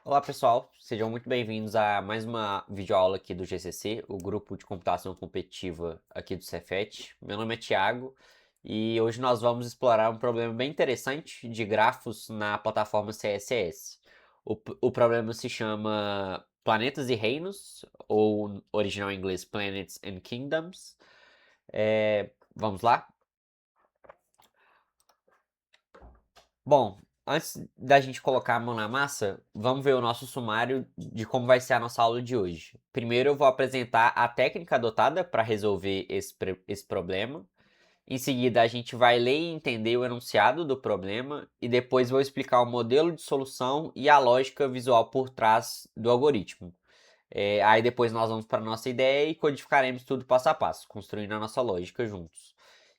Olá pessoal, sejam muito bem-vindos a mais uma videoaula aqui do GCC, o grupo de computação competitiva aqui do Cefet. Meu nome é Thiago e hoje nós vamos explorar um problema bem interessante de grafos na plataforma CSS. O problema se chama Planetas e Reinos, ou original em inglês Planets and Kingdoms. Vamos lá? Bom, antes da gente colocar a mão na massa, vamos ver o nosso sumário de como vai ser a nossa aula de hoje. Primeiro eu vou apresentar a técnica adotada para resolver esse problema. Em seguida, a gente vai ler e entender o enunciado do problema e depois vou explicar o modelo de solução e a lógica visual por trás do algoritmo. Aí depois nós vamos para a nossa ideia e codificaremos tudo passo a passo, construindo a nossa lógica juntos.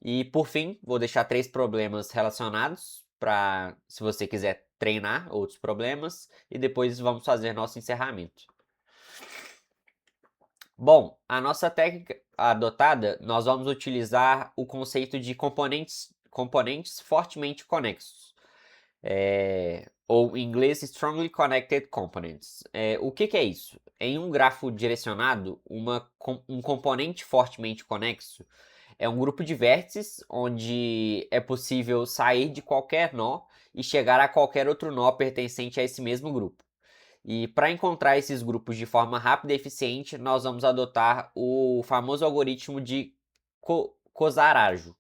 E por fim, vou deixar 3 problemas relacionados para se você quiser treinar outros problemas e depois vamos fazer nosso encerramento. Bom, a nossa técnica adotada, nós vamos utilizar o conceito de componentes fortemente conexos, ou em inglês Strongly Connected Components. O que é isso? Em um grafo direcionado, um componente fortemente conexo é um grupo de vértices onde é possível sair de qualquer nó e chegar a qualquer outro nó pertencente a esse mesmo grupo. E para encontrar esses grupos de forma rápida e eficiente, nós vamos adotar o famoso algoritmo de Kozarajo.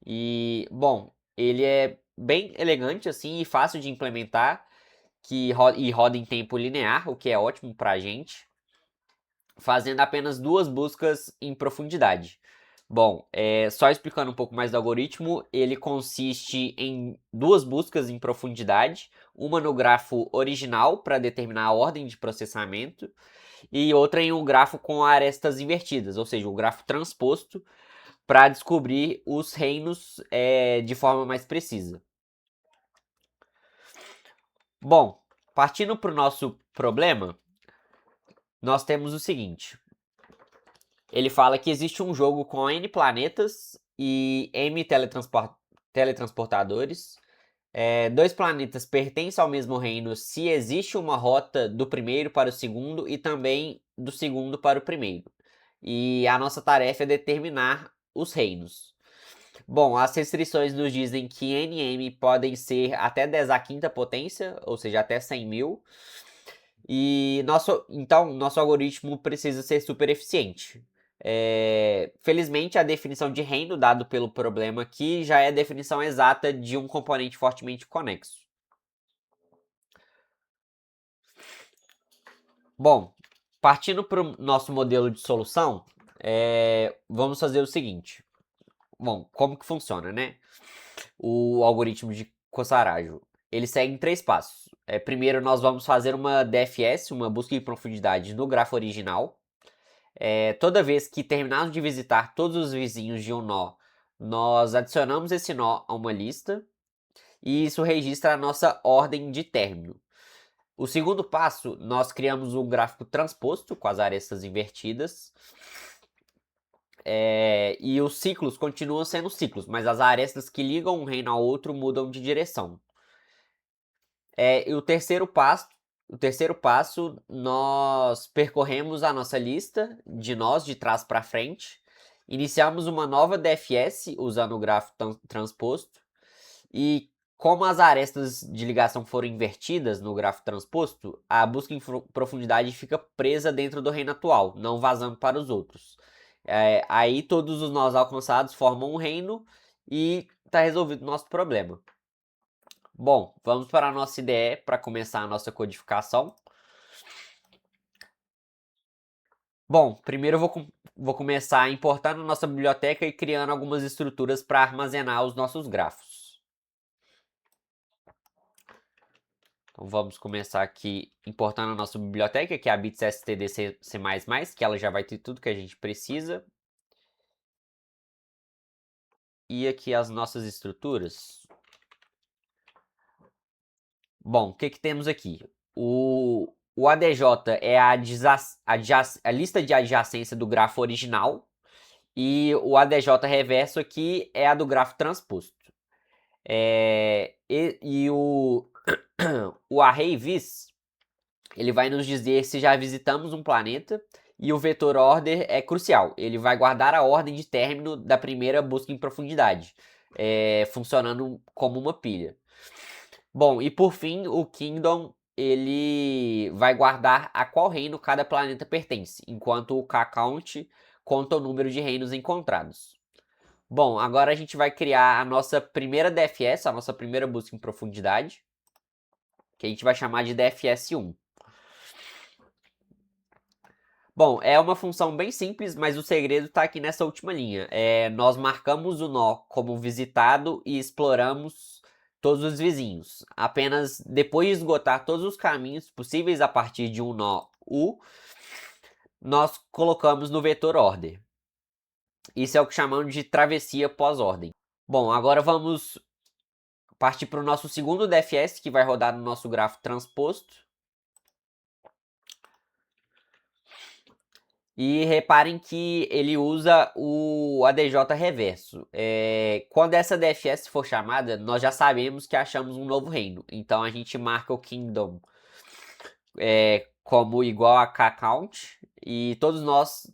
E, bom, ele é bem elegante assim e fácil de implementar e roda em tempo linear, o que é ótimo para a gente, fazendo apenas 2 buscas em profundidade. Bom, só explicando um pouco mais do algoritmo, ele consiste em 2 buscas em profundidade, uma no grafo original para determinar a ordem de processamento e outra em um grafo com arestas invertidas, ou seja, o grafo transposto para descobrir os reinos de forma mais precisa. Bom, partindo para o nosso problema, nós temos o seguinte. Ele fala que existe um jogo com N planetas e M teletransportadores. 2 planetas pertencem ao mesmo reino se existe uma rota do primeiro para o segundo e também do segundo para o primeiro. E a nossa tarefa é determinar os reinos. Bom, as restrições nos dizem que NM podem ser até 10 à quinta potência, ou seja, até 100 mil. E nosso algoritmo precisa ser super eficiente. Felizmente, a definição de reino dado pelo problema aqui já é a definição exata de um componente fortemente conexo. Bom, partindo para o nosso modelo de solução, vamos fazer o seguinte. Bom, como que funciona, né? O algoritmo de Kozarajo. Ele segue em 3 passos. Primeiro, nós vamos fazer uma DFS, uma busca em profundidade no grafo original. Toda vez que terminarmos de visitar todos os vizinhos de um nó, nós adicionamos esse nó a uma lista e isso registra a nossa ordem de término. O segundo passo, nós criamos um gráfico transposto com as arestas invertidas. E os ciclos continuam sendo ciclos, mas as arestas que ligam um reino ao outro mudam de direção. E o terceiro passo, nós percorremos a nossa lista de nós de trás para frente, iniciamos uma nova DFS usando o grafo transposto e como as arestas de ligação foram invertidas no grafo transposto, a busca em profundidade fica presa dentro do reino atual, não vazando para os outros. Aí todos os nós alcançados formam um reino e está resolvido o nosso problema. Bom, vamos para a nossa IDE para começar a nossa codificação. Bom, primeiro eu vou começar importando a nossa biblioteca e criando algumas estruturas para armazenar os nossos grafos. Então vamos começar aqui importando a nossa biblioteca, que é a bits std c++, que ela já vai ter tudo que a gente precisa. E aqui as nossas estruturas. Bom, o que temos aqui? O ADJ é a lista de adjacência do grafo original e o ADJ reverso aqui é a do grafo transposto. O array vis ele vai nos dizer se já visitamos um planeta, e o vetor order é crucial. Ele vai guardar a ordem de término da primeira busca em profundidade, funcionando como uma pilha. Bom, e por fim, o kingdom ele vai guardar a qual reino cada planeta pertence, enquanto o count conta o número de reinos encontrados. Bom, agora a gente vai criar a nossa primeira DFS, a nossa primeira busca em profundidade, que a gente vai chamar de DFS1. Bom, é uma função bem simples, mas o segredo está aqui nessa última linha. Nós marcamos o nó como visitado e exploramos todos os vizinhos. Apenas depois de esgotar todos os caminhos possíveis a partir de um nó U, nós colocamos no vetor order. Isso é o que chamamos de travessia pós-ordem. Bom, agora vamos partir para o nosso segundo DFS, que vai rodar no nosso grafo transposto. E reparem que ele usa o ADJ reverso. Quando essa DFS for chamada, nós já sabemos que achamos um novo reino. Então a gente marca o Kingdom como igual a count. E todos nós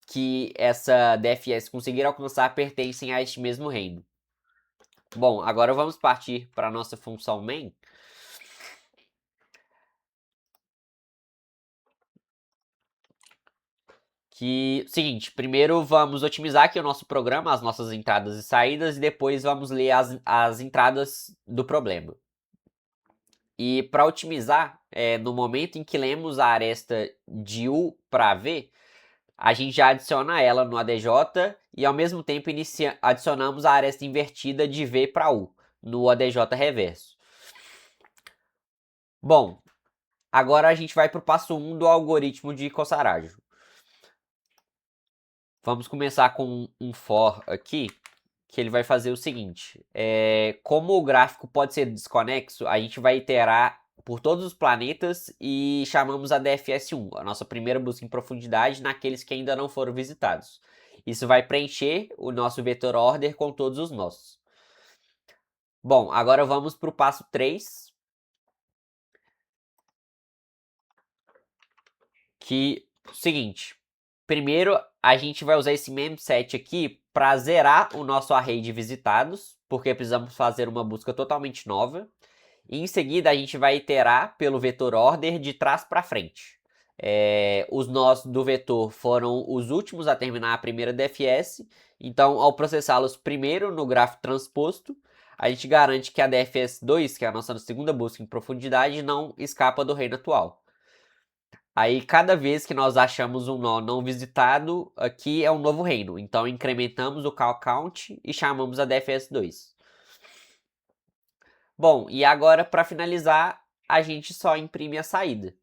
que essa DFS conseguir alcançar pertencem a este mesmo reino. Bom, agora vamos partir para a nossa função main. Seguinte, primeiro vamos otimizar aqui o nosso programa, as nossas entradas e saídas, e depois vamos ler as entradas do problema. E para otimizar, no momento em que lemos a aresta de U para V, a gente já adiciona ela no ADJ e ao mesmo tempo adicionamos a aresta invertida de V para U no ADJ reverso. Bom, agora a gente vai para o passo 1 do algoritmo de Kossarajo. Vamos começar com um for aqui, que ele vai fazer o seguinte. Como o gráfico pode ser desconexo, a gente vai iterar por todos os planetas e chamamos a DFS1, a nossa primeira busca em profundidade, naqueles que ainda não foram visitados. Isso vai preencher o nosso vetor order com todos os nossos. Bom, agora vamos para o passo 3, que é o seguinte. Primeiro, a gente vai usar esse memset aqui para zerar o nosso array de visitados, porque precisamos fazer uma busca totalmente nova. E em seguida, a gente vai iterar pelo vetor order de trás para frente. Os nós do vetor foram os últimos a terminar a primeira DFS, então ao processá-los primeiro no grafo transposto, a gente garante que a DFS2, que é a nossa segunda busca em profundidade, não escapa do reino atual. Aí, cada vez que nós achamos um nó não visitado, aqui é um novo reino. Então, incrementamos o call count e chamamos a DFS2. Bom, e agora, para finalizar, a gente só imprime a saída.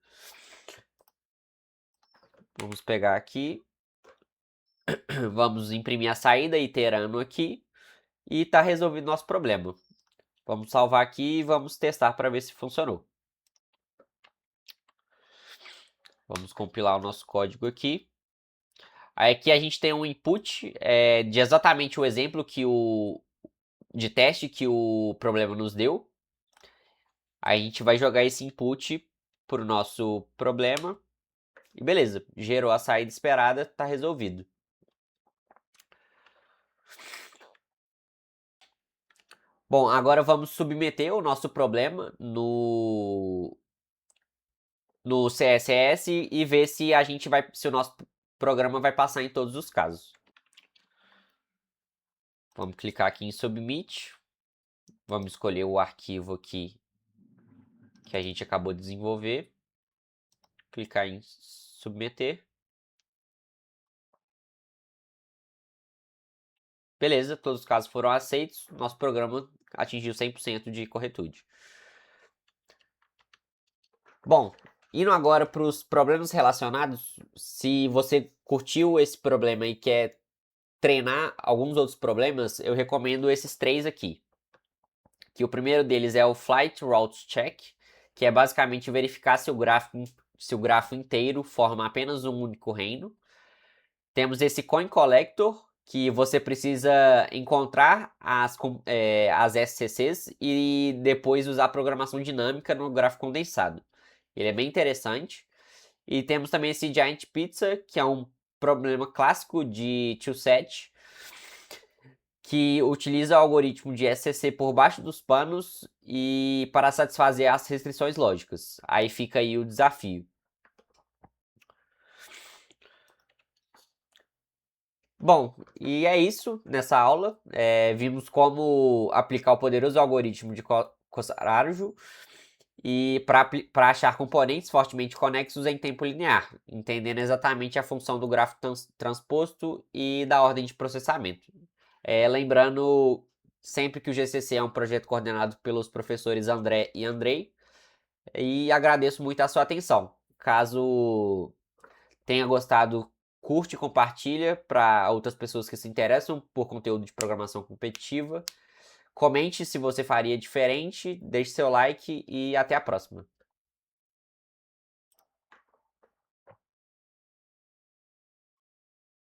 Vamos pegar aqui. Vamos imprimir a saída, iterando aqui. E está resolvido nosso problema. Vamos salvar aqui e vamos testar para ver se funcionou. Vamos compilar o nosso código aqui. Aí aqui a gente tem um input de exatamente o exemplo de teste que o problema nos deu. Aí a gente vai jogar esse input para o nosso problema. E beleza, gerou a saída esperada, está resolvido. Bom, agora vamos submeter o nosso problema no CSS e ver se se o nosso programa vai passar em todos os casos. Vamos clicar aqui em Submit. Vamos escolher o arquivo aqui que a gente acabou de desenvolver. Clicar em Submeter. Beleza, todos os casos foram aceitos. Nosso programa atingiu 100% de corretude. Bom, indo agora para os problemas relacionados, se você curtiu esse problema e quer treinar alguns outros problemas, eu recomendo esses 3 aqui. Que o primeiro deles é o Flight Route Check, que é basicamente verificar se o grafo inteiro forma apenas um único reino. Temos esse Coin Collector, que você precisa encontrar as SCCs e depois usar a programação dinâmica no grafo condensado. Ele é bem interessante. E temos também esse Giant Pizza, que é um problema clássico de toolset, que utiliza o algoritmo de SCC por baixo dos panos e para satisfazer as restrições lógicas. Aí fica aí o desafio. Bom, e é isso nessa aula. Vimos como aplicar o poderoso algoritmo de Koszaraju e para achar componentes fortemente conexos em tempo linear, entendendo exatamente a função do gráfico transposto e da ordem de processamento. Lembrando sempre que o GCC é um projeto coordenado pelos professores André e Andrei, e agradeço muito a sua atenção. Caso tenha gostado, curte e compartilha para outras pessoas que se interessam por conteúdo de programação competitiva. Comente se você faria diferente, deixe seu like e até a próxima.